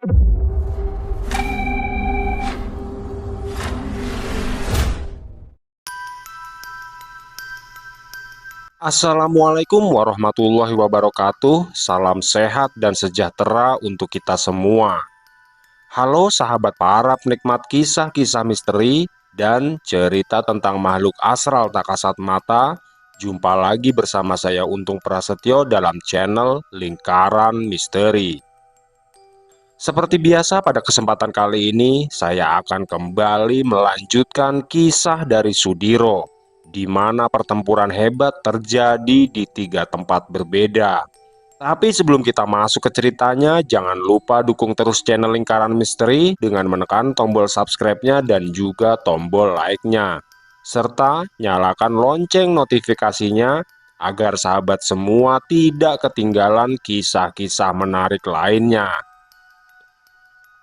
Assalamualaikum warahmatullahi wabarakatuh. Salam sehat dan sejahtera untuk kita semua. Halo sahabat para penikmat kisah-kisah misteri dan cerita tentang makhluk astral tak kasat mata. Jumpa lagi bersama saya Untung Prasetyo dalam channel Lingkaran Misteri. Seperti biasa, pada kesempatan kali ini saya akan kembali melanjutkan kisah dari Sudiro, di mana pertempuran hebat terjadi di 3 tempat berbeda. Tapi sebelum kita masuk ke ceritanya, jangan lupa dukung terus channel Lingkaran Misteri dengan menekan tombol subscribe-nya dan juga tombol like-nya. Serta nyalakan lonceng notifikasinya agar sahabat semua tidak ketinggalan kisah-kisah menarik lainnya.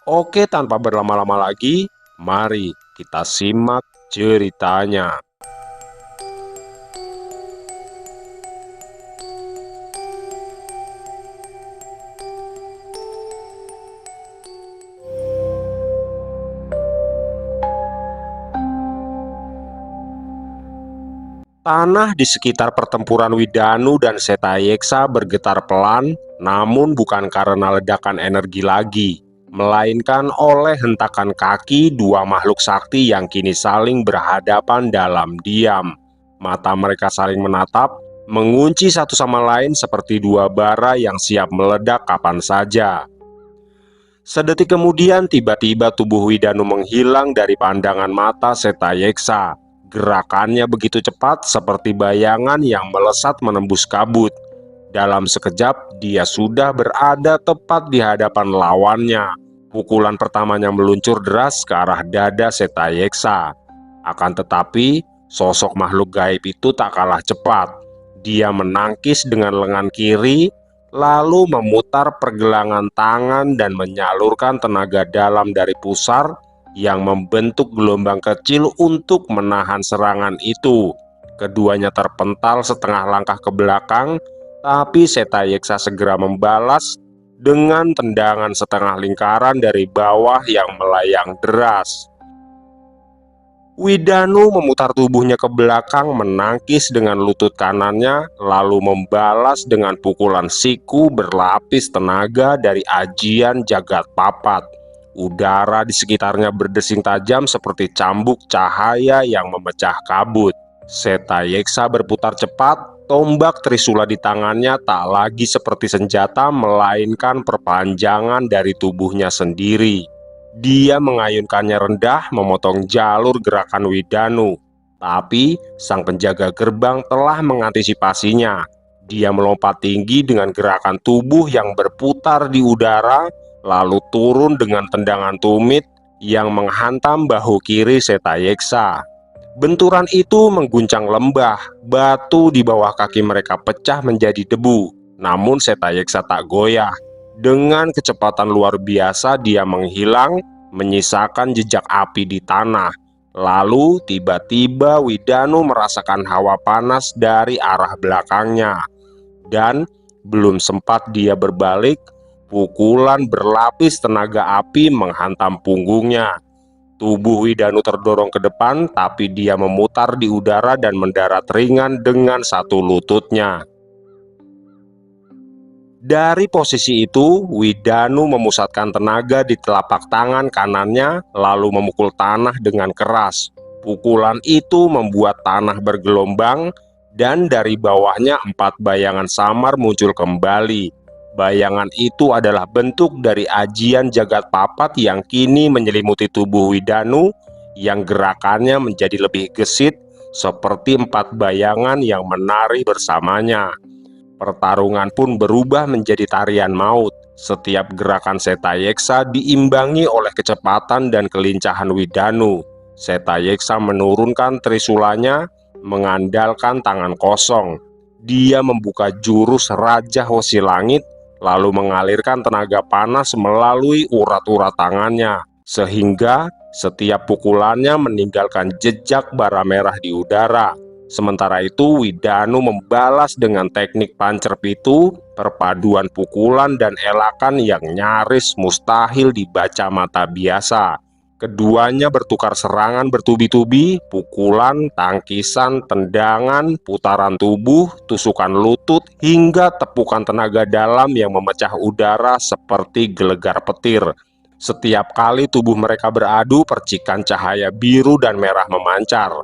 Oke, tanpa berlama-lama lagi, mari kita simak ceritanya. Tanah di sekitar pertempuran Widanu dan Setayeksa bergetar pelan, namun bukan karena ledakan energi lagi, melainkan oleh hentakan kaki dua makhluk sakti yang kini saling berhadapan dalam diam. Mata mereka saling menatap, mengunci satu sama lain seperti dua bara yang siap meledak kapan saja. Sedetik kemudian, tiba-tiba tubuh Widanu menghilang dari pandangan mata Setayeksa. Gerakannya begitu cepat seperti bayangan yang melesat menembus kabut. Dalam sekejap, dia sudah berada tepat di hadapan lawannya. Pukulan pertamanya meluncur deras ke arah dada Setayeksa. Akan tetapi, sosok makhluk gaib itu tak kalah cepat. Dia menangkis dengan lengan kiri, lalu memutar pergelangan tangan dan menyalurkan tenaga dalam dari pusar yang membentuk gelombang kecil untuk menahan serangan itu. Keduanya terpental setengah langkah ke belakang, tapi Setayeksa segera membalas dengan tendangan setengah lingkaran dari bawah yang melayang deras. Widanu memutar tubuhnya ke belakang, menangkis dengan lutut kanannya, lalu membalas dengan pukulan siku berlapis tenaga dari ajian jagat papat. Udara di sekitarnya berdesing tajam seperti cambuk cahaya yang memecah kabut. Setayeksa berputar cepat, tombak trisula di tangannya tak lagi seperti senjata, melainkan perpanjangan dari tubuhnya sendiri. Dia mengayunkannya rendah, memotong jalur gerakan Widanu. Tapi sang penjaga gerbang telah mengantisipasinya. Dia melompat tinggi dengan gerakan tubuh yang berputar di udara, lalu turun dengan tendangan tumit yang menghantam bahu kiri Setayeksa. Benturan itu mengguncang lembah, batu di bawah kaki mereka pecah menjadi debu. Namun Setayeksa tak goyah. Dengan kecepatan luar biasa dia menghilang, menyisakan jejak api di tanah. Lalu tiba-tiba Widanu merasakan hawa panas dari arah belakangnya. Dan belum sempat dia berbalik, pukulan berlapis tenaga api menghantam punggungnya. Tubuh Widanu terdorong ke depan, tapi dia memutar di udara dan mendarat ringan dengan satu lututnya. Dari posisi itu, Widanu memusatkan tenaga di telapak tangan kanannya, lalu memukul tanah dengan keras. Pukulan itu membuat tanah bergelombang, dan dari bawahnya 4 bayangan samar muncul kembali. Bayangan itu adalah bentuk dari ajian jagat papat yang kini menyelimuti tubuh Widanu, yang gerakannya menjadi lebih gesit seperti 4 bayangan yang menari bersamanya. Pertarungan pun berubah menjadi tarian maut. Setiap gerakan Setayeksa diimbangi oleh kecepatan dan kelincahan Widanu. Setayeksa menurunkan trisulanya, mengandalkan tangan kosong. Dia membuka jurus Raja Hosi Langit, lalu mengalirkan tenaga panas melalui urat-urat tangannya, sehingga setiap pukulannya meninggalkan jejak bara merah di udara. Sementara itu, Widanu membalas dengan teknik pancerpitu, perpaduan pukulan dan elakan yang nyaris mustahil dibaca mata biasa. Keduanya bertukar serangan bertubi-tubi, pukulan, tangkisan, tendangan, putaran tubuh, tusukan lutut, hingga tepukan tenaga dalam yang memecah udara seperti gelegar petir. Setiap kali tubuh mereka beradu, percikan cahaya biru dan merah memancar.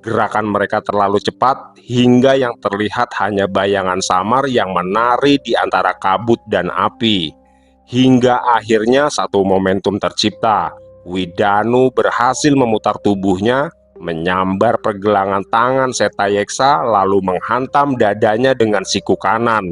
Gerakan mereka terlalu cepat hingga yang terlihat hanya bayangan samar yang menari di antara kabut dan api. Hingga akhirnya satu momentum tercipta. Widanu berhasil memutar tubuhnya, menyambar pergelangan tangan Setayeksa lalu menghantam dadanya dengan siku kanan.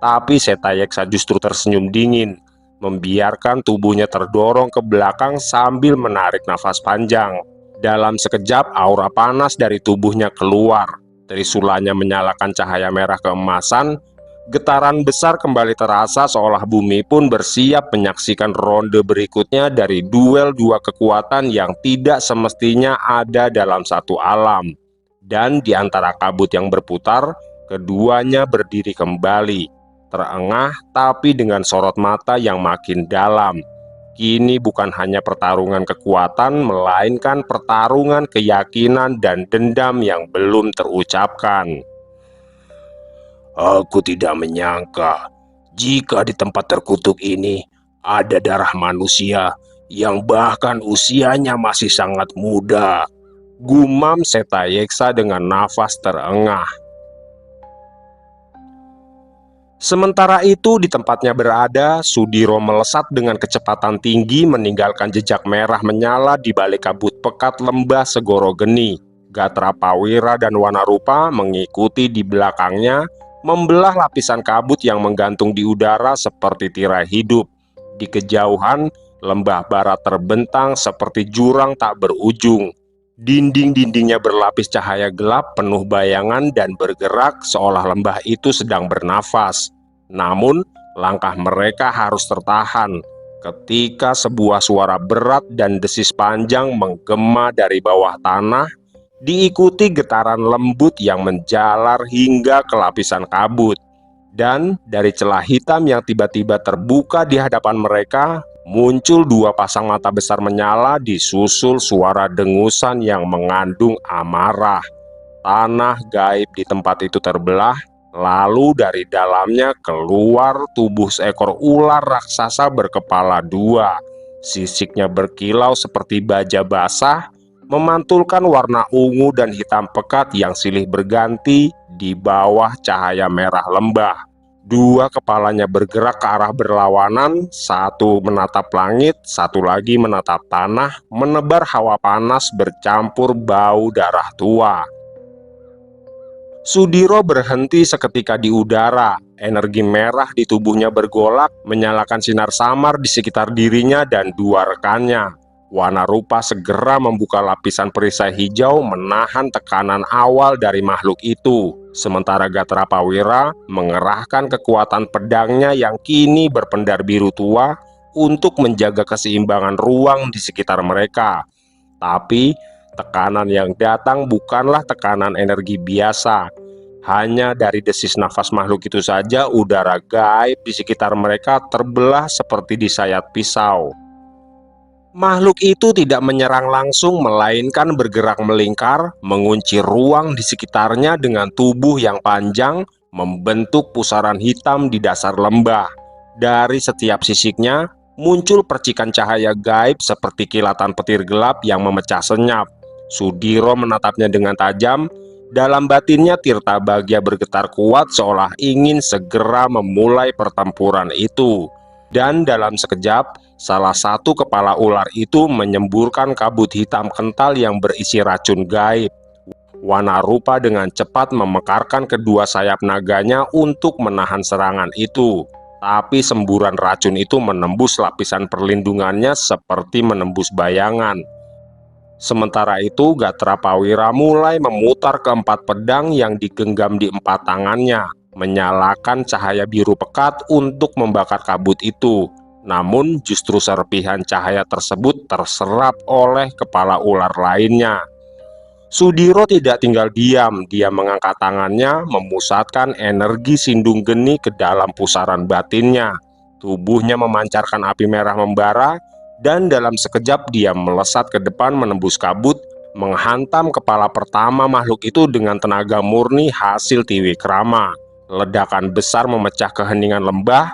Tapi Setayeksa justru tersenyum dingin, membiarkan tubuhnya terdorong ke belakang sambil menarik nafas panjang. Dalam sekejap, aura panas dari tubuhnya keluar. Trisulanya menyalakan cahaya merah keemasan. Getaran besar kembali terasa seolah bumi pun bersiap menyaksikan ronde berikutnya dari duel dua kekuatan yang tidak semestinya ada dalam satu alam. Dan di antara kabut yang berputar, keduanya berdiri kembali, terengah tapi dengan sorot mata yang makin dalam. Kini bukan hanya pertarungan kekuatan, melainkan pertarungan keyakinan dan dendam yang belum terucapkan. Aku tidak menyangka jika di tempat terkutuk ini ada darah manusia yang bahkan usianya masih sangat muda, gumam Setayeksa dengan nafas terengah. Sementara itu di tempatnya berada, Sudiro melesat dengan kecepatan tinggi meninggalkan jejak merah menyala di balik kabut pekat lembah Segoro Geni. Gatra Pawira dan Wanarupa mengikuti di belakangnya, membelah lapisan kabut yang menggantung di udara seperti tirai hidup. Di kejauhan, lembah barat terbentang seperti jurang tak berujung. Dinding-dindingnya berlapis cahaya gelap penuh bayangan dan bergerak seolah lembah itu sedang bernafas. Namun, langkah mereka harus tertahan ketika sebuah suara berat dan desis panjang menggema dari bawah tanah, diikuti getaran lembut yang menjalar hingga ke lapisan kabut. Dan dari celah hitam yang tiba-tiba terbuka di hadapan mereka, muncul dua pasang mata besar menyala disusul suara dengusan yang mengandung amarah. Tanah gaib di tempat itu terbelah, lalu dari dalamnya keluar tubuh seekor ular raksasa berkepala dua. Sisiknya berkilau seperti baja basah, memantulkan warna ungu dan hitam pekat yang silih berganti di bawah cahaya merah lembah. Dua kepalanya bergerak ke arah berlawanan, satu menatap langit, satu lagi menatap tanah, menebar hawa panas bercampur bau darah tua. Sudiro berhenti seketika di udara. Energi merah di tubuhnya bergolak, menyalakan sinar samar di sekitar dirinya dan dua rekannya. Wanarupa segera membuka lapisan perisai hijau menahan tekanan awal dari makhluk itu. Sementara Gatra Pawira mengerahkan kekuatan pedangnya yang kini berpendar biru tua untuk menjaga keseimbangan ruang di sekitar mereka. Tapi tekanan yang datang bukanlah tekanan energi biasa. Hanya dari desis nafas makhluk itu saja udara gaib di sekitar mereka terbelah seperti disayat pisau. Makhluk itu tidak menyerang langsung, melainkan bergerak melingkar, mengunci ruang di sekitarnya dengan tubuh yang panjang, membentuk pusaran hitam di dasar lembah. Dari setiap sisiknya, muncul percikan cahaya gaib seperti kilatan petir gelap yang memecah senyap. Sudiro menatapnya dengan tajam. Dalam batinnya Tirta Bagya bergetar kuat seolah ingin segera memulai pertempuran itu. Dan dalam sekejap, salah satu kepala ular itu menyemburkan kabut hitam kental yang berisi racun gaib. Wanarupa dengan cepat memekarkan kedua sayap naganya untuk menahan serangan itu. Tapi semburan racun itu menembus lapisan perlindungannya seperti menembus bayangan. Sementara itu, Gatra Pawira mulai memutar keempat pedang yang digenggam di empat tangannya, menyalakan cahaya biru pekat untuk membakar kabut itu. Namun justru serpihan cahaya tersebut terserap oleh kepala ular lainnya. Sudiro tidak tinggal diam, dia mengangkat tangannya, memusatkan energi Sindung Geni ke dalam pusaran batinnya. Tubuhnya memancarkan api merah membara, dan dalam sekejap dia melesat ke depan menembus kabut, menghantam kepala pertama makhluk itu dengan tenaga murni hasil Tiwikrama. Ledakan besar memecah keheningan lembah,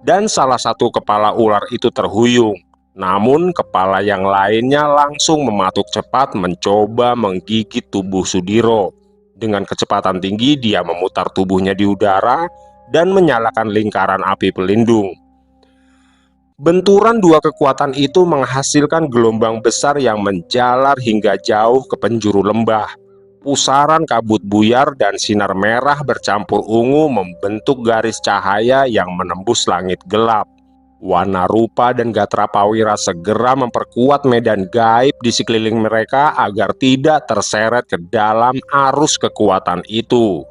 dan salah satu kepala ular itu terhuyung. Namun kepala yang lainnya langsung mematuk cepat mencoba menggigit tubuh Sudiro. Dengan kecepatan tinggi dia memutar tubuhnya di udara dan menyalakan lingkaran api pelindung. Benturan dua kekuatan itu menghasilkan gelombang besar yang menjalar hingga jauh ke penjuru lembah. Pusaran kabut buyar dan sinar merah bercampur ungu membentuk garis cahaya yang menembus langit gelap. Wanarupa dan Gatrapawira segera memperkuat medan gaib di sekeliling mereka agar tidak terseret ke dalam arus kekuatan itu.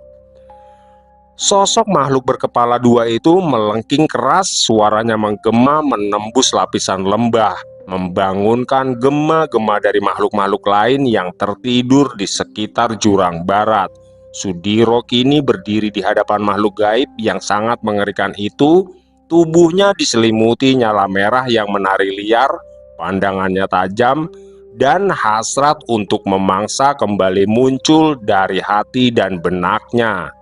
Sosok makhluk berkepala dua itu melengking keras, suaranya menggema menembus lapisan lembah, membangunkan gema-gema dari makhluk-makhluk lain yang tertidur di sekitar jurang barat. Sudiro kini berdiri di hadapan makhluk gaib yang sangat mengerikan itu. Tubuhnya diselimuti nyala merah yang menari liar, pandangannya tajam, dan hasrat untuk memangsa kembali muncul dari hati dan benaknya.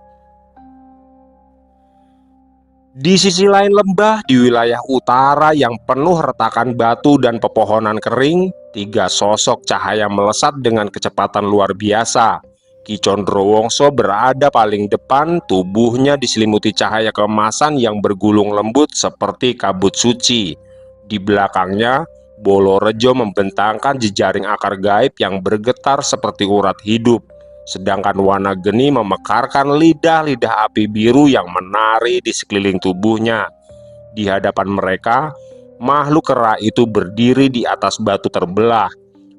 Di sisi lain lembah, di wilayah utara yang penuh retakan batu dan pepohonan kering, tiga sosok cahaya melesat dengan kecepatan luar biasa. Ki Condrowongso berada paling depan, tubuhnya diselimuti cahaya keemasan yang bergulung lembut seperti kabut suci. Di belakangnya, Bolorejo membentangkan jejaring akar gaib yang bergetar seperti urat hidup. Sedangkan Wanageni memekarkan lidah-lidah api biru yang menari di sekeliling tubuhnya. Di hadapan mereka, makhluk kera itu berdiri di atas batu terbelah.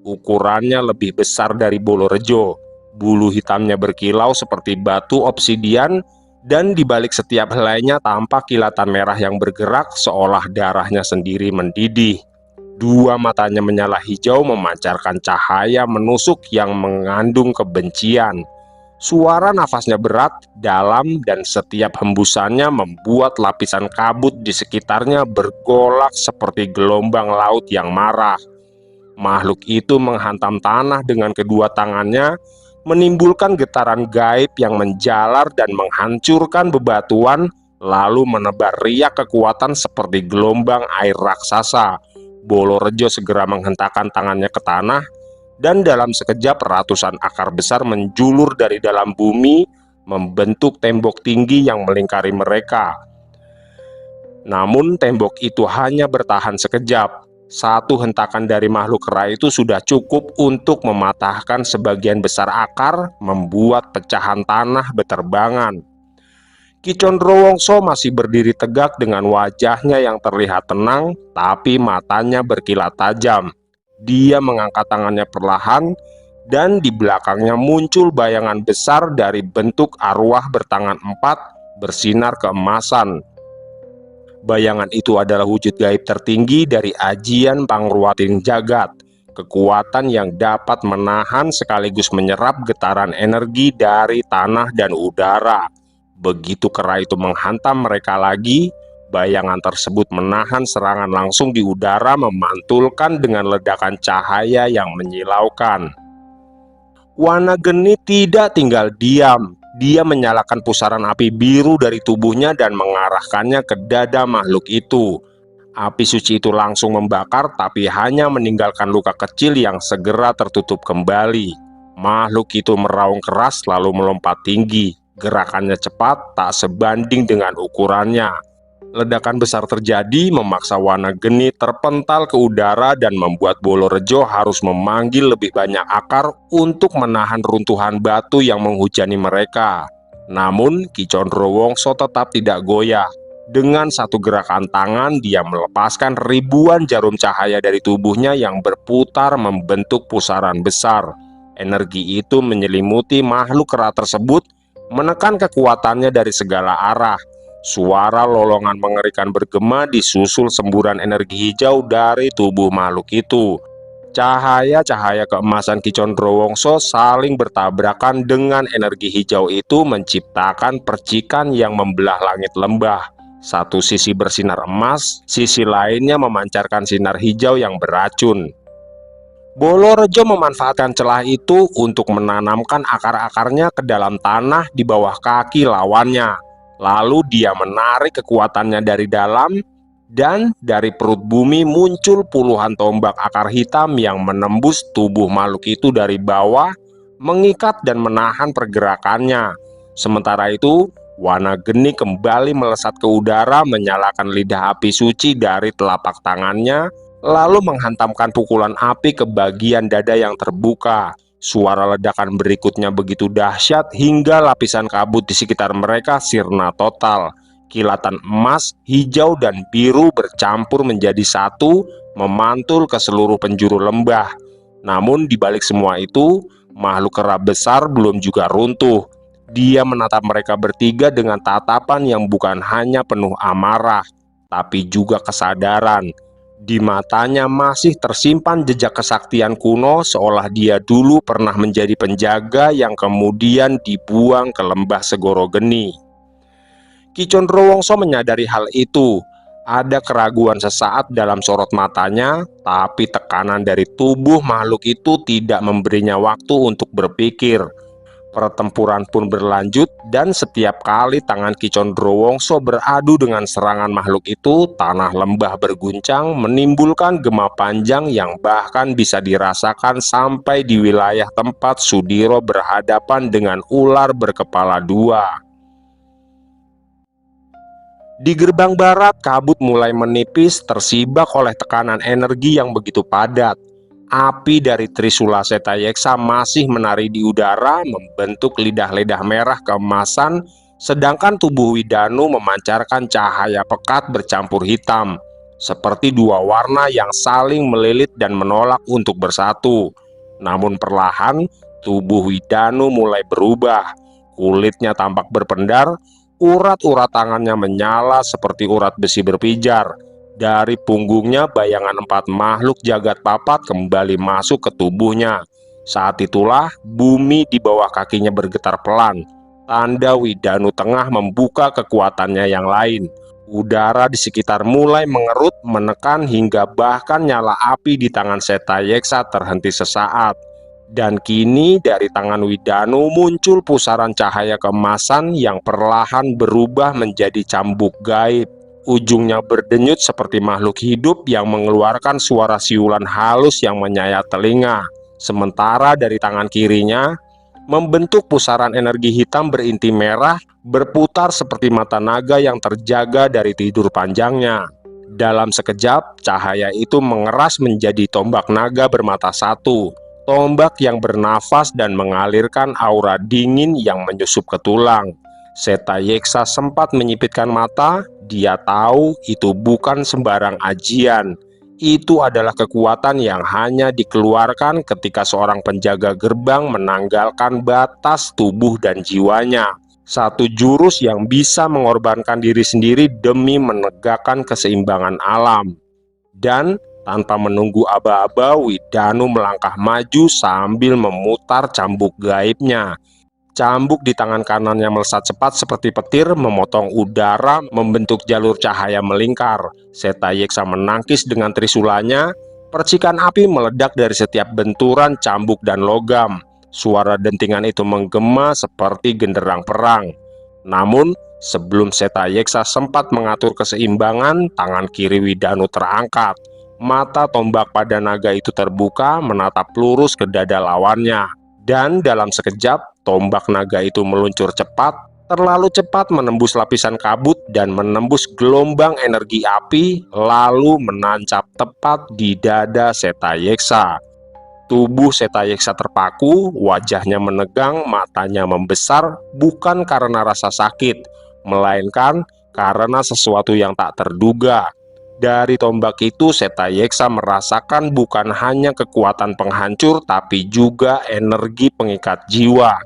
Ukurannya lebih besar dari Bolorejo. Bulu hitamnya berkilau seperti batu obsidian, dan di balik setiap helainya tampak kilatan merah yang bergerak seolah darahnya sendiri mendidih. Dua matanya menyala hijau memancarkan cahaya menusuk yang mengandung kebencian. Suara nafasnya berat, dalam, dan setiap hembusannya membuat lapisan kabut di sekitarnya bergolak seperti gelombang laut yang marah. Makhluk itu menghantam tanah dengan kedua tangannya, menimbulkan getaran gaib yang menjalar dan menghancurkan bebatuan, lalu menebar riak kekuatan seperti gelombang air raksasa. Bolorejo segera menghentakkan tangannya ke tanah, dan dalam sekejap ratusan akar besar menjulur dari dalam bumi, membentuk tembok tinggi yang melingkari mereka. Namun tembok itu hanya bertahan sekejap. Satu hentakan dari makhluk kera itu sudah cukup untuk mematahkan sebagian besar akar, membuat pecahan tanah beterbangan. Ki Condrowongso masih berdiri tegak dengan wajahnya yang terlihat tenang, tapi matanya berkilat tajam. Dia mengangkat tangannya perlahan, dan di belakangnya muncul bayangan besar dari bentuk arwah bertangan empat, bersinar keemasan. Bayangan itu adalah wujud gaib tertinggi dari ajian Pangruating Jagat, kekuatan yang dapat menahan sekaligus menyerap getaran energi dari tanah dan udara. Begitu kera itu menghantam mereka lagi, bayangan tersebut menahan serangan langsung di udara, memantulkan dengan ledakan cahaya yang menyilaukan. Wanageni tidak tinggal diam. Dia menyalakan pusaran api biru dari tubuhnya dan mengarahkannya ke dada makhluk itu. Api suci itu langsung membakar, tapi hanya meninggalkan luka kecil yang segera tertutup kembali. Makhluk itu meraung keras lalu melompat tinggi. Gerakannya cepat, tak sebanding dengan ukurannya. Ledakan besar terjadi, memaksa Wanageni terpental ke udara dan membuat Bolorejo harus memanggil lebih banyak akar untuk menahan runtuhan batu yang menghujani mereka. Namun Ki Condrowongso tetap tidak goyah. Dengan satu gerakan tangan, dia melepaskan ribuan jarum cahaya dari tubuhnya yang berputar membentuk pusaran besar. Energi itu menyelimuti makhluk kera tersebut, menekan kekuatannya dari segala arah. Suara lolongan mengerikan bergema disusul semburan energi hijau dari tubuh makhluk itu. Cahaya-cahaya keemasan Ki Condrowongso saling bertabrakan dengan energi hijau itu menciptakan percikan yang membelah langit lembah. Satu sisi bersinar emas, sisi lainnya memancarkan sinar hijau yang beracun. Bolorejo memanfaatkan celah itu untuk menanamkan akar-akarnya ke dalam tanah di bawah kaki lawannya. Lalu dia menarik kekuatannya dari dalam, dan dari perut bumi muncul puluhan tombak akar hitam yang menembus tubuh makhluk itu dari bawah, mengikat dan menahan pergerakannya. Sementara itu, Wanageni kembali melesat ke udara, menyalakan lidah api suci dari telapak tangannya, lalu menghantamkan pukulan api ke bagian dada yang terbuka. Suara ledakan berikutnya begitu dahsyat hingga lapisan kabut di sekitar mereka sirna total. Kilatan emas, hijau, dan biru bercampur menjadi satu, memantul ke seluruh penjuru lembah. Namun di balik semua itu, makhluk kera besar belum juga runtuh. Dia menatap mereka bertiga dengan tatapan yang bukan hanya penuh amarah, tapi juga kesadaran. Di matanya masih tersimpan jejak kesaktian kuno, seolah dia dulu pernah menjadi penjaga yang kemudian dibuang ke lembah Segoro Geni. Ki Condrowongso menyadari hal itu. Ada keraguan sesaat dalam sorot matanya, tapi tekanan dari tubuh makhluk itu tidak memberinya waktu untuk berpikir. Pertempuran pun berlanjut, dan setiap kali tangan Ki Condrowongso beradu dengan serangan makhluk itu, tanah lembah berguncang, menimbulkan gema panjang yang bahkan bisa dirasakan sampai di wilayah tempat Sudiro berhadapan dengan ular berkepala dua. Di gerbang barat, kabut mulai menipis, tersibak oleh tekanan energi yang begitu padat. Api dari Trisula Setayeksa masih menari di udara, membentuk lidah-lidah merah keemasan, sedangkan tubuh Widanu memancarkan cahaya pekat bercampur hitam, seperti dua warna yang saling melilit dan menolak untuk bersatu. Namun perlahan, tubuh Widanu mulai berubah. Kulitnya tampak berpendar, urat-urat tangannya menyala seperti urat besi berpijar. Dari punggungnya, bayangan empat makhluk jagat papat kembali masuk ke tubuhnya. Saat itulah bumi di bawah kakinya bergetar pelan, tanda Widanu tengah membuka kekuatannya yang lain. Udara di sekitar mulai mengerut, menekan, hingga bahkan nyala api di tangan Setayeksa terhenti sesaat. Dan kini dari tangan Widanu muncul pusaran cahaya keemasan yang perlahan berubah menjadi cambuk gaib. Ujungnya berdenyut seperti makhluk hidup yang mengeluarkan suara siulan halus yang menyayat telinga. Sementara dari tangan kirinya membentuk pusaran energi hitam berinti merah, berputar seperti mata naga yang terjaga dari tidur panjangnya. Dalam sekejap, cahaya itu mengeras menjadi tombak naga bermata satu. Tombak yang bernafas dan mengalirkan aura dingin yang menyusup ke tulang. Setayeksa sempat menyipitkan mata. Dia tahu itu bukan sembarang ajian. Itu adalah kekuatan yang hanya dikeluarkan ketika seorang penjaga gerbang menanggalkan batas tubuh dan jiwanya. Satu jurus yang bisa mengorbankan diri sendiri demi menegakkan keseimbangan alam. Dan tanpa menunggu aba-aba, Widanu melangkah maju sambil memutar cambuk gaibnya. Cambuk di tangan kanannya melesat cepat seperti petir, memotong udara, membentuk jalur cahaya melingkar. Setayeksa menangkis dengan trisulanya. Percikan api meledak dari setiap benturan cambuk dan logam. Suara dentingan itu menggema seperti genderang perang. Namun, sebelum Setayeksa sempat mengatur keseimbangan, tangan kiri Widanu terangkat. Mata tombak pada naga itu terbuka, menatap lurus ke dada lawannya. Dan dalam sekejap, tombak naga itu meluncur cepat, terlalu cepat menembus lapisan kabut dan menembus gelombang energi api, lalu menancap tepat di dada Setayeksa. Tubuh Setayeksa terpaku, wajahnya menegang, matanya membesar, bukan karena rasa sakit, melainkan karena sesuatu yang tak terduga. Dari tombak itu, Setayeksa merasakan bukan hanya kekuatan penghancur, tapi juga energi pengikat jiwa.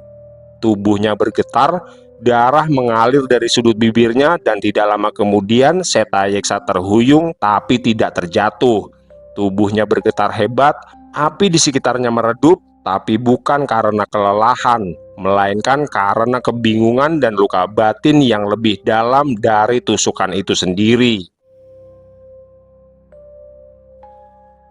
Tubuhnya bergetar, darah mengalir dari sudut bibirnya, dan tidak lama kemudian Setayeksa terhuyung tapi tidak terjatuh. Tubuhnya bergetar hebat, Api di sekitarnya meredup, tapi bukan karena kelelahan, melainkan karena kebingungan dan luka batin yang lebih dalam dari tusukan itu sendiri.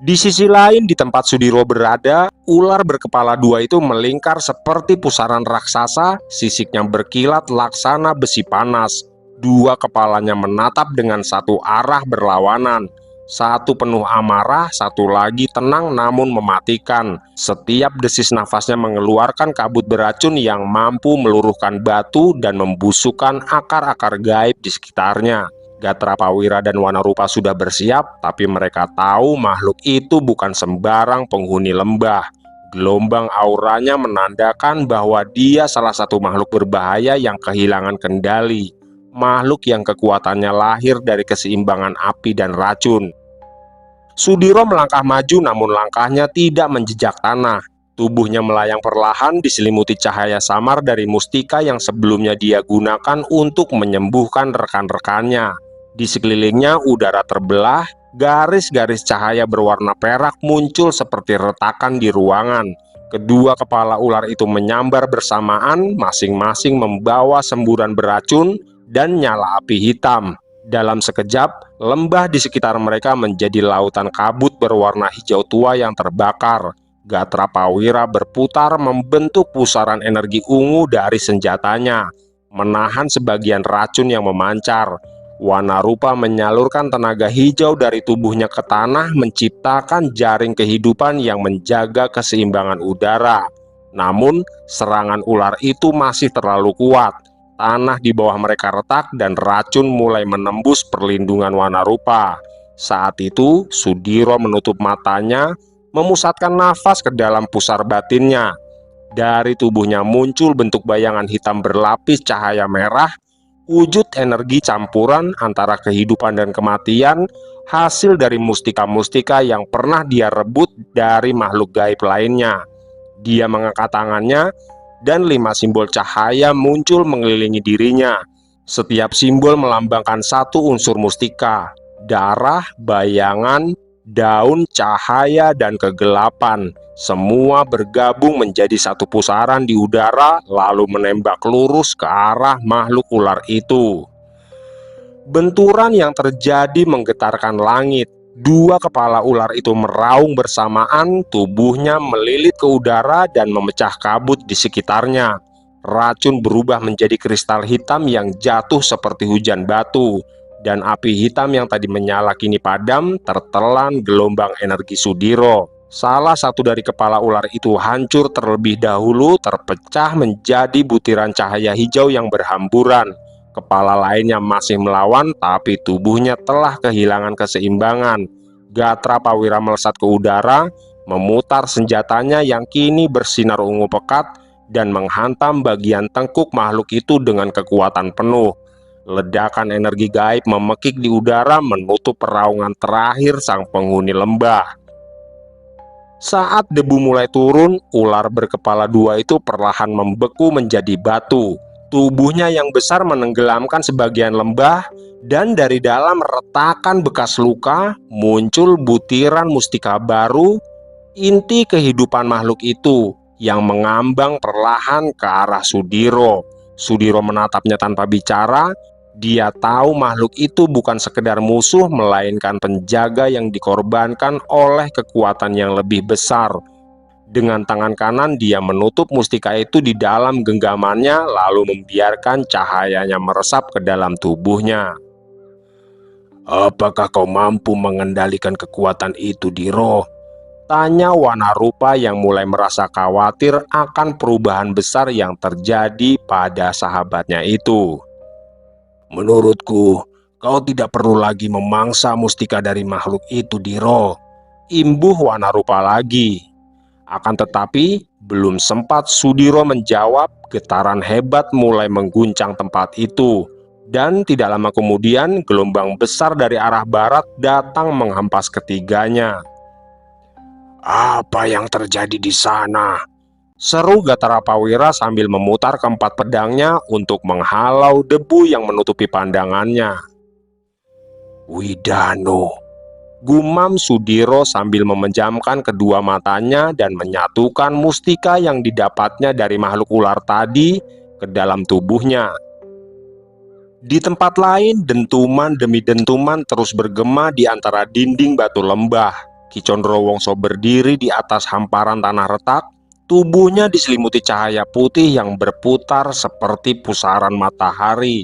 Di sisi lain, di tempat Sudiro berada, ular berkepala dua itu melingkar seperti pusaran raksasa, sisiknya berkilat laksana besi panas. Dua kepalanya menatap dengan satu arah berlawanan. Satu penuh amarah, satu lagi tenang namun mematikan. Setiap desis nafasnya mengeluarkan kabut beracun yang mampu meluruhkan batu dan membusukkan akar-akar gaib di sekitarnya. Gatra Pawira dan Wanarupa sudah bersiap, tapi mereka tahu makhluk itu bukan sembarang penghuni lembah. Gelombang auranya menandakan bahwa dia salah satu makhluk berbahaya yang kehilangan kendali. Makhluk yang kekuatannya lahir dari keseimbangan api dan racun. Sudiro melangkah maju, namun langkahnya tidak menjejak tanah. Tubuhnya melayang perlahan diselimuti cahaya samar dari mustika yang sebelumnya dia gunakan untuk menyembuhkan rekan-rekannya. Di sekelilingnya udara terbelah, garis-garis cahaya berwarna perak muncul seperti retakan di ruangan. Kedua kepala ular itu menyambar bersamaan, masing-masing membawa semburan beracun dan nyala api hitam. Dalam sekejap, lembah di sekitar mereka menjadi lautan kabut berwarna hijau tua yang terbakar. Gatra Pawira berputar membentuk pusaran energi ungu dari senjatanya, menahan sebagian racun yang memancar. Wanarupa menyalurkan tenaga hijau dari tubuhnya ke tanah, menciptakan jaring kehidupan yang menjaga keseimbangan udara. Namun, serangan ular itu masih terlalu kuat. Tanah di bawah mereka retak dan racun mulai menembus perlindungan Wanarupa. Saat itu, Sudiro menutup matanya, memusatkan nafas ke dalam pusar batinnya. Dari tubuhnya muncul bentuk bayangan hitam berlapis cahaya merah, wujud energi campuran antara kehidupan dan kematian, hasil dari mustika-mustika yang pernah dia rebut dari makhluk gaib lainnya. Dia mengangkat tangannya, dan 5 simbol cahaya muncul mengelilingi dirinya. Setiap simbol melambangkan satu unsur mustika: darah, bayangan, daun, cahaya, dan kegelapan. Semua bergabung menjadi satu pusaran di udara, lalu menembak lurus ke arah makhluk ular itu. Benturan yang terjadi menggetarkan langit. Dua kepala ular itu meraung bersamaan, tubuhnya melilit ke udara dan memecah kabut di sekitarnya. Racun berubah menjadi kristal hitam yang jatuh seperti hujan batu, dan api hitam yang tadi menyala kini padam, tertelan gelombang energi Sudiro. Salah satu dari kepala ular itu hancur terlebih dahulu, terpecah menjadi butiran cahaya hijau yang berhamburan. Kepala lainnya masih melawan, tapi tubuhnya telah kehilangan keseimbangan. Gatra Pawira melesat ke udara, memutar senjatanya yang kini bersinar ungu pekat, dan menghantam bagian tengkuk makhluk itu dengan kekuatan penuh. Ledakan energi gaib memekik di udara, menutup peraungan terakhir sang penghuni lembah. Saat debu mulai turun, ular berkepala dua itu perlahan membeku menjadi batu. Tubuhnya yang besar menenggelamkan sebagian lembah, dan dari dalam retakan bekas luka muncul butiran mustika baru, inti kehidupan makhluk itu yang mengambang perlahan ke arah Sudiro. Sudiro menatapnya tanpa bicara. Dia tahu makhluk itu bukan sekedar musuh, melainkan penjaga yang dikorbankan oleh kekuatan yang lebih besar. Dengan tangan kanan dia menutup mustika itu di dalam genggamannya, lalu membiarkan cahayanya meresap ke dalam tubuhnya. "Apakah kau mampu mengendalikan kekuatan itu, Diro?" tanya Wanarupa yang mulai merasa khawatir akan perubahan besar yang terjadi pada sahabatnya itu. "Menurutku, kau tidak perlu lagi memangsa mustika dari makhluk itu, Diro," imbuh Wanarupa lagi. Akan tetapi, belum sempat Sudiro menjawab, getaran hebat mulai mengguncang tempat itu. Dan tidak lama kemudian, gelombang besar dari arah barat datang menghempas ketiganya. "Apa yang terjadi di sana?" seru Gatra Pawira sambil memutar keempat pedangnya untuk menghalau debu yang menutupi pandangannya. "Widano," gumam Sudiro sambil memejamkan kedua matanya dan menyatukan mustika yang didapatnya dari makhluk ular tadi ke dalam tubuhnya. Di tempat lain, dentuman demi dentuman terus bergema di antara dinding batu lembah. Ki Condrowongso berdiri di atas hamparan tanah retak, tubuhnya diselimuti cahaya putih yang berputar seperti pusaran matahari.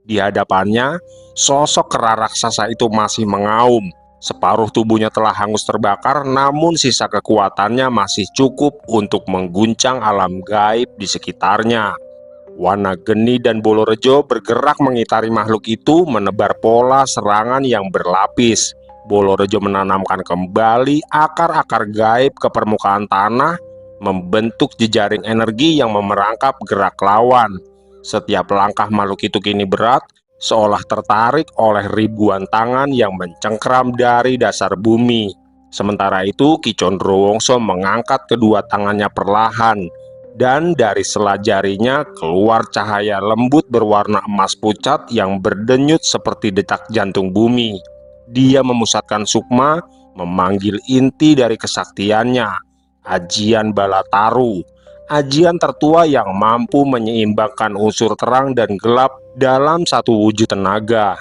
Di hadapannya, sosok kera raksasa itu masih mengaum. Separuh tubuhnya telah hangus terbakar, namun sisa kekuatannya masih cukup untuk mengguncang alam gaib di sekitarnya. Wanageni dan Bolorejo bergerak mengitari makhluk itu, menebar pola serangan yang berlapis. Bolorejo menanamkan kembali akar-akar gaib ke permukaan tanah, membentuk jejaring energi yang memerangkap gerak lawan. Setiap langkah makhluk itu kini berat, seolah tertarik oleh ribuan tangan yang mencengkram dari dasar bumi. Sementara itu, Ki Condrowongso mengangkat kedua tangannya perlahan, dan dari sela jarinya keluar cahaya lembut berwarna emas pucat yang berdenyut seperti detak jantung bumi. Dia memusatkan sukma, memanggil inti dari kesaktiannya, Ajian Balataru, ajian tertua yang mampu menyeimbangkan unsur terang dan gelap dalam satu wujud tenaga.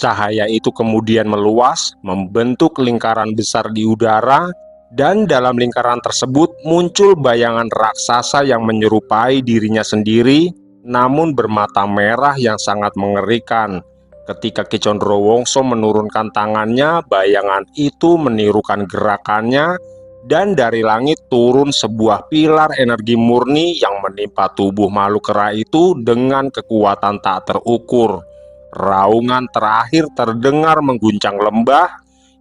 Cahaya itu kemudian meluas, membentuk lingkaran besar di udara, dan dalam lingkaran tersebut muncul bayangan raksasa yang menyerupai dirinya sendiri, namun bermata merah yang sangat mengerikan. Ketika Ki Condrowongso menurunkan tangannya, bayangan itu menirukan gerakannya, dan dari langit turun sebuah pilar energi murni yang menimpa tubuh makhluk kera itu dengan kekuatan tak terukur. Raungan terakhir terdengar mengguncang lembah,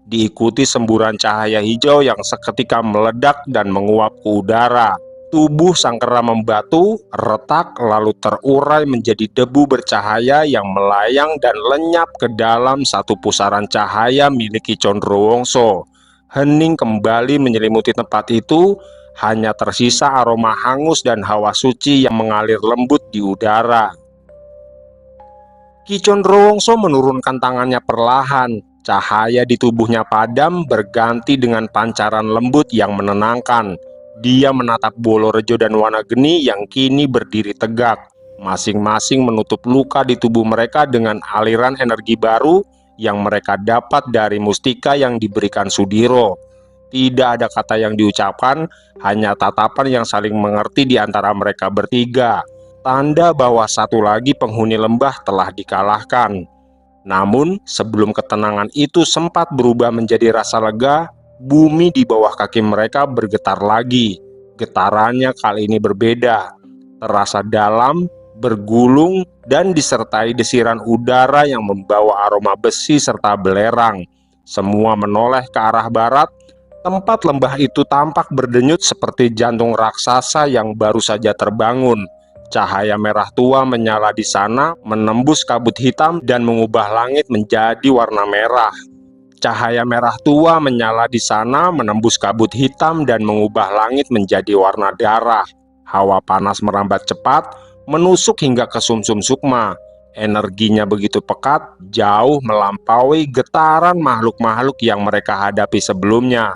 diikuti semburan cahaya hijau yang seketika meledak dan menguap ke udara. Tubuh sang kera membatu, retak, lalu terurai menjadi debu bercahaya yang melayang dan lenyap ke dalam satu pusaran cahaya milik Ki Condrowongso. Hening kembali menyelimuti tempat itu, hanya tersisa aroma hangus dan hawa suci yang mengalir lembut di udara. Ki Condrowongso menurunkan tangannya perlahan. Cahaya di tubuhnya padam berganti dengan pancaran lembut yang menenangkan. Dia menatap Bolorejo dan Wanageni yang kini berdiri tegak. Masing-masing menutup luka di tubuh mereka dengan aliran energi baru yang mereka dapat dari mustika yang diberikan Sudiro. Tidak ada kata yang diucapkan, hanya tatapan yang saling mengerti di antara mereka bertiga. Tanda bahwa satu lagi penghuni lembah telah dikalahkan. Namun, sebelum ketenangan itu sempat berubah menjadi rasa lega, bumi di bawah kaki mereka bergetar lagi. Getarannya kali ini berbeda, terasa dalam, bergulung, dan disertai desiran udara yang membawa aroma besi serta belerang. Semua menoleh ke arah barat. Tempat lembah itu tampak berdenyut seperti jantung raksasa yang baru saja terbangun. Cahaya merah tua menyala di sana, menembus kabut hitam dan mengubah langit menjadi warna merah. Cahaya merah tua menyala di sana, menembus kabut hitam dan mengubah langit menjadi warna darah. Hawa panas merambat cepat, menusuk hingga ke sumsum sukma. Energinya begitu pekat, jauh melampaui getaran makhluk-makhluk yang mereka hadapi sebelumnya.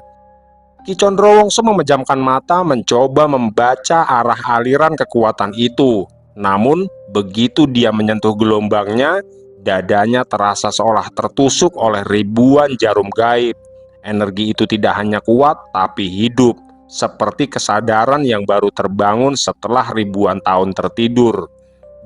Ki Condrowongso memejamkan mata mencoba membaca arah aliran kekuatan itu. Namun, begitu dia menyentuh gelombangnya, dadanya terasa seolah tertusuk oleh ribuan jarum gaib. Energi itu tidak hanya kuat, tapi hidup, seperti kesadaran yang baru terbangun setelah ribuan tahun tertidur.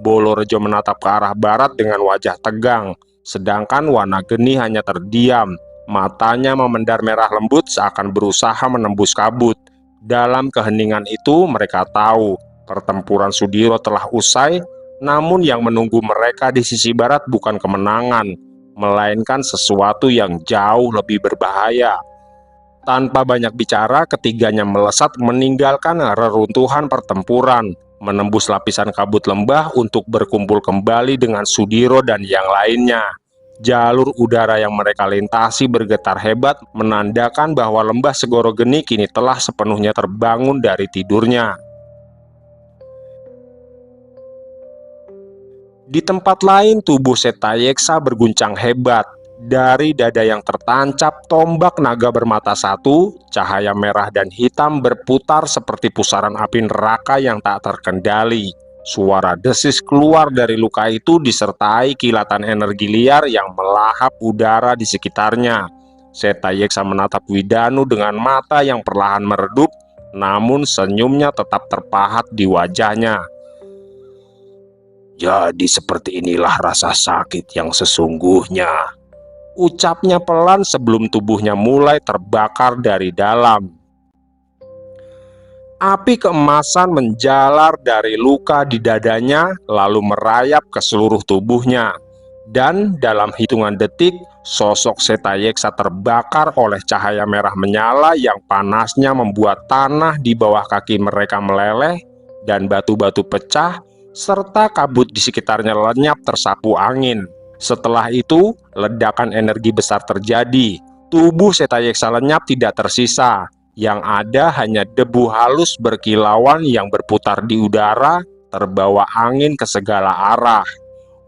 Bolorejo menatap ke arah barat dengan wajah tegang, sedangkan Wanageni hanya terdiam. Matanya memendar merah lembut seakan berusaha menembus kabut. Dalam keheningan itu mereka tahu pertempuran Sudiro telah usai, namun yang menunggu mereka di sisi barat bukan kemenangan, melainkan sesuatu yang jauh lebih berbahaya. Tanpa banyak bicara, ketiganya melesat meninggalkan reruntuhan pertempuran, menembus lapisan kabut lembah untuk berkumpul kembali dengan Sudiro dan yang lainnya. Jalur udara yang mereka lintasi bergetar hebat, menandakan bahwa lembah Segoro Geni kini telah sepenuhnya terbangun dari tidurnya. Di tempat lain, tubuh Setayeksa berguncang hebat. Dari dada yang tertancap tombak naga bermata satu, cahaya merah dan hitam berputar seperti pusaran api neraka yang tak terkendali. Suara desis keluar dari luka itu disertai kilatan energi liar yang melahap udara di sekitarnya. Setayeksa menatap Widanu dengan mata yang perlahan meredup, namun senyumnya tetap terpahat di wajahnya. "Jadi seperti inilah rasa sakit yang sesungguhnya," ucapnya pelan sebelum tubuhnya mulai terbakar dari dalam. Api keemasan menjalar dari luka di dadanya lalu merayap ke seluruh tubuhnya. Dan dalam hitungan detik, sosok Setayeksa terbakar oleh cahaya merah menyala yang panasnya membuat tanah di bawah kaki mereka meleleh dan batu-batu pecah, serta kabut di sekitarnya lenyap tersapu angin. Setelah itu, ledakan energi besar terjadi. Tubuh Setayeksa lenyap tidak tersisa. Yang ada hanya debu halus berkilauan yang berputar di udara, terbawa angin ke segala arah.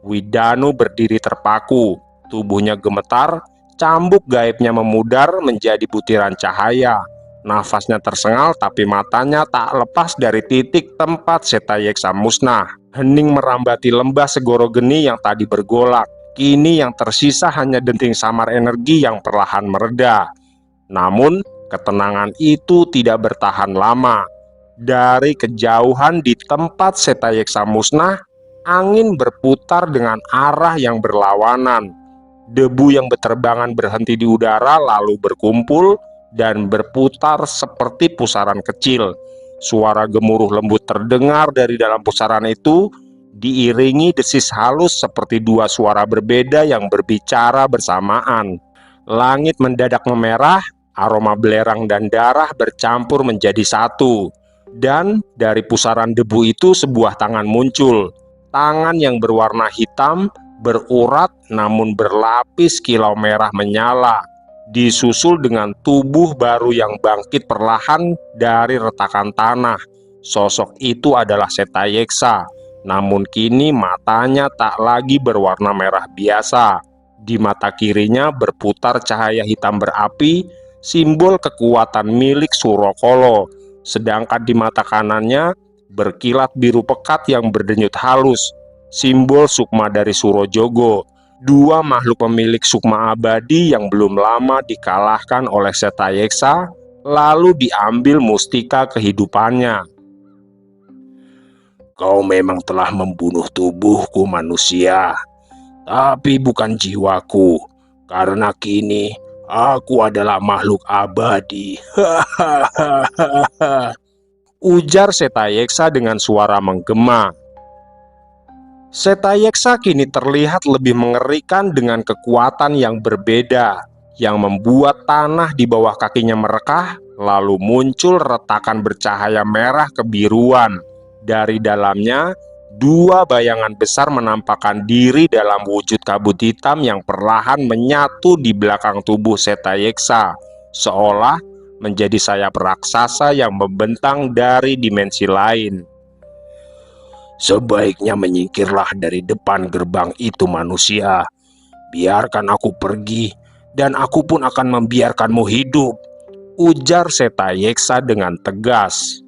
Widanu berdiri terpaku, tubuhnya gemetar, cambuk gaibnya memudar menjadi butiran cahaya. Nafasnya tersengal tapi matanya tak lepas dari titik tempat Setayeksa musnah. Hening merambati lembah segoro geni yang tadi bergolak. Kini yang tersisa hanya denting samar energi yang perlahan mereda. Namun, ketenangan itu tidak bertahan lama. Dari kejauhan di tempat Setayeksa musnah, angin berputar dengan arah yang berlawanan. Debu yang berterbangan berhenti di udara lalu berkumpul dan berputar seperti pusaran kecil. Suara gemuruh lembut terdengar dari dalam pusaran itu, diiringi desis halus seperti dua suara berbeda yang berbicara bersamaan. Langit mendadak memerah, aroma belerang dan darah bercampur menjadi satu. Dan dari pusaran debu itu sebuah tangan muncul. Tangan yang berwarna hitam, berurat namun berlapis kilau merah menyala, disusul dengan tubuh baru yang bangkit perlahan dari retakan tanah. Sosok itu adalah Setayeksa, namun kini matanya tak lagi berwarna merah biasa. Di mata kirinya berputar cahaya hitam berapi, simbol kekuatan milik Surokolo. Sedangkan di mata kanannya berkilat biru pekat yang berdenyut halus, simbol sukma dari Surojogo. Dua makhluk pemilik sukma abadi yang belum lama dikalahkan oleh Setayeksa, lalu diambil mustika kehidupannya. "Kau memang telah membunuh tubuhku, manusia, tapi bukan jiwaku, karena kini aku adalah makhluk abadi." Ujar Setayeksa dengan suara menggema. Setayeksa kini terlihat lebih mengerikan dengan kekuatan yang berbeda, yang membuat tanah di bawah kakinya merekah, lalu muncul retakan bercahaya merah kebiruan. Dari dalamnya, dua bayangan besar menampakkan diri dalam wujud kabut hitam yang perlahan menyatu di belakang tubuh Setayeksa, seolah menjadi sayap raksasa yang membentang dari dimensi lain. "Sebaiknya menyingkirlah dari depan gerbang itu, manusia. Biarkan aku pergi, dan aku pun akan membiarkanmu hidup," ujar Setayeksa dengan tegas.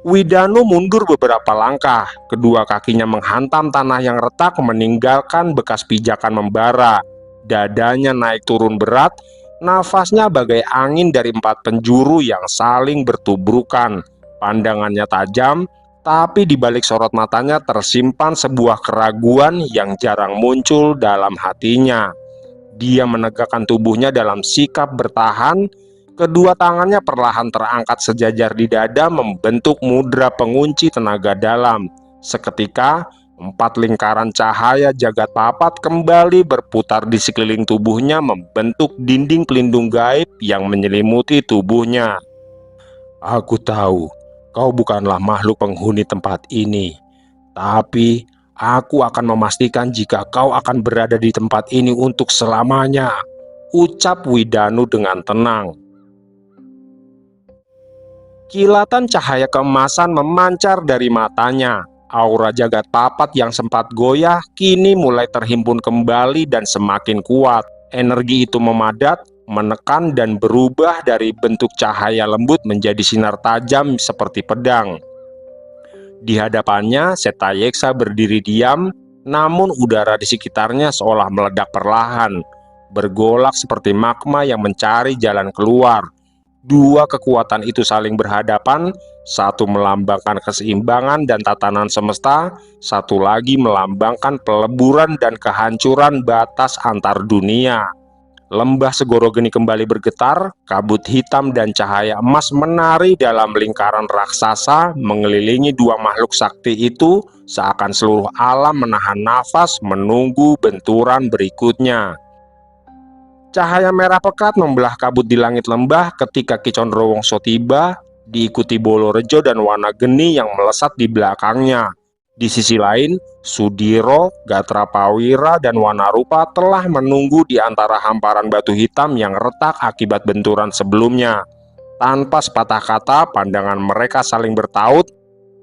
Widanu mundur beberapa langkah, kedua kakinya menghantam tanah yang retak meninggalkan bekas pijakan membara. Dadanya naik turun berat, nafasnya bagai angin dari empat penjuru yang saling bertubrukan. Pandangannya tajam, tapi di balik sorot matanya tersimpan sebuah keraguan yang jarang muncul dalam hatinya. Dia menegakkan tubuhnya dalam sikap bertahan. Kedua tangannya perlahan terangkat sejajar di dada membentuk mudra pengunci tenaga dalam. Seketika, empat lingkaran cahaya jagat papat kembali berputar di sekeliling tubuhnya membentuk dinding pelindung gaib yang menyelimuti tubuhnya. "Aku tahu kau bukanlah makhluk penghuni tempat ini, tapi aku akan memastikan jika kau akan berada di tempat ini untuk selamanya," ucap Widanu dengan tenang. Kilatan cahaya keemasan memancar dari matanya. Aura jagat papat yang sempat goyah kini mulai terhimpun kembali dan semakin kuat. Energi itu memadat, menekan dan berubah dari bentuk cahaya lembut menjadi sinar tajam seperti pedang. Di hadapannya, Setayeksa berdiri diam, namun udara di sekitarnya seolah meledak perlahan, bergolak seperti magma yang mencari jalan keluar. Dua kekuatan itu saling berhadapan, satu melambangkan keseimbangan dan tatanan semesta, satu lagi melambangkan peleburan dan kehancuran batas antar dunia. Lembah Segoro Geni kembali bergetar, kabut hitam dan cahaya emas menari dalam lingkaran raksasa mengelilingi dua makhluk sakti itu, seakan seluruh alam menahan nafas menunggu benturan berikutnya. Cahaya merah pekat membelah kabut di langit lembah ketika Ki Condrowongso tiba, diikuti Bolorejo dan Wanageni yang melesat di belakangnya. Di sisi lain, Sudiro, Gatrapawira, dan Wanarupa telah menunggu di antara hamparan batu hitam yang retak akibat benturan sebelumnya. Tanpa sepatah kata, pandangan mereka saling bertaut.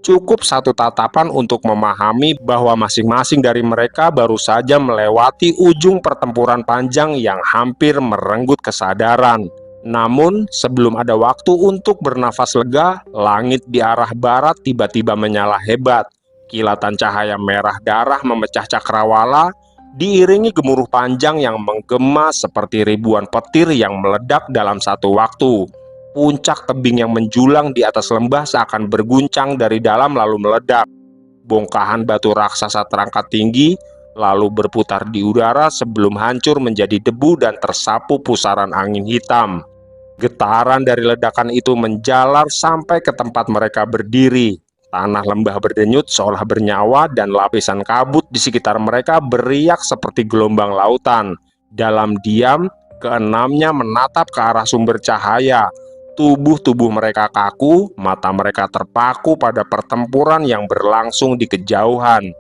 Cukup satu tatapan untuk memahami bahwa masing-masing dari mereka baru saja melewati ujung pertempuran panjang yang hampir merenggut kesadaran. Namun, sebelum ada waktu untuk bernafas lega, langit di arah barat tiba-tiba menyala hebat. Kilatan cahaya merah darah memecah cakrawala, diiringi gemuruh panjang yang menggema seperti ribuan petir yang meledak dalam satu waktu. Puncak tebing yang menjulang di atas lembah seakan berguncang dari dalam lalu meledak. Bongkahan batu raksasa terangkat tinggi, lalu berputar di udara sebelum hancur menjadi debu dan tersapu pusaran angin hitam. Getaran dari ledakan itu menjalar sampai ke tempat mereka berdiri. Tanah lembah berdenyut seolah bernyawa dan lapisan kabut di sekitar mereka beriak seperti gelombang lautan. Dalam diam, keenamnya menatap ke arah sumber cahaya. Tubuh-tubuh mereka kaku, mata mereka terpaku pada pertempuran yang berlangsung di kejauhan.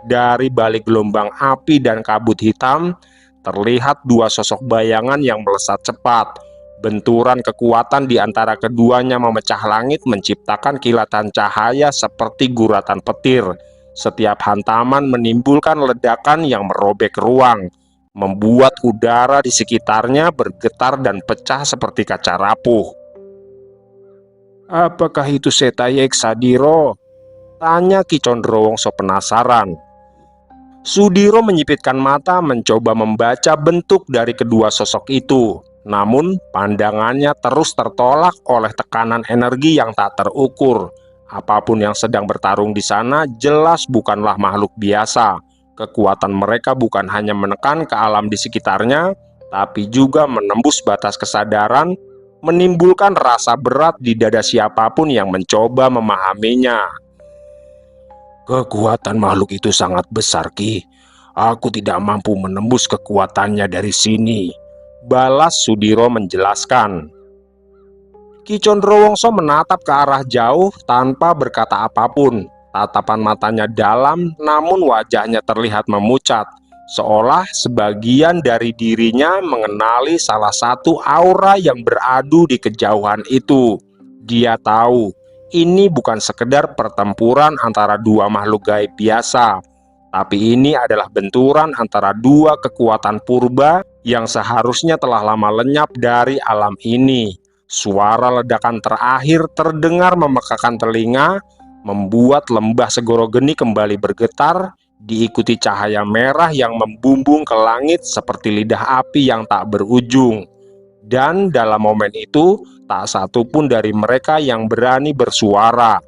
Dari balik gelombang api dan kabut hitam, terlihat dua sosok bayangan yang melesat cepat. Benturan kekuatan di antara keduanya memecah langit, menciptakan kilatan cahaya seperti guratan petir. Setiap hantaman menimbulkan ledakan yang merobek ruang, membuat udara di sekitarnya bergetar dan pecah seperti kaca rapuh. "Apakah itu Setayeksa, Diro?" tanya Ki Condrowongso penasaran. Sudiro menyipitkan mata mencoba membaca bentuk dari kedua sosok itu. Namun pandangannya terus tertolak oleh tekanan energi yang tak terukur. Apapun yang sedang bertarung di sana jelas bukanlah makhluk biasa. Kekuatan mereka bukan hanya menekan ke alam di sekitarnya, tapi juga menembus batas kesadaran, menimbulkan rasa berat di dada siapapun yang mencoba memahaminya. "Kekuatan makhluk itu sangat besar, Ki. Aku tidak mampu menembus kekuatannya dari sini," balas Sudiro menjelaskan. Ki Condrowongso menatap ke arah jauh tanpa berkata apapun. Tatapan matanya dalam, namun wajahnya terlihat memucat, seolah sebagian dari dirinya mengenali salah satu aura yang beradu di kejauhan itu. Dia tahu, ini bukan sekedar pertempuran antara dua makhluk gaib biasa, tapi ini adalah benturan antara dua kekuatan purba yang seharusnya telah lama lenyap dari alam ini. Suara ledakan terakhir terdengar memekakan telinga, membuat lembah Segoro Geni kembali bergetar, diikuti cahaya merah yang membumbung ke langit seperti lidah api yang tak berujung. Dan dalam momen itu, tak satu pun dari mereka yang berani bersuara.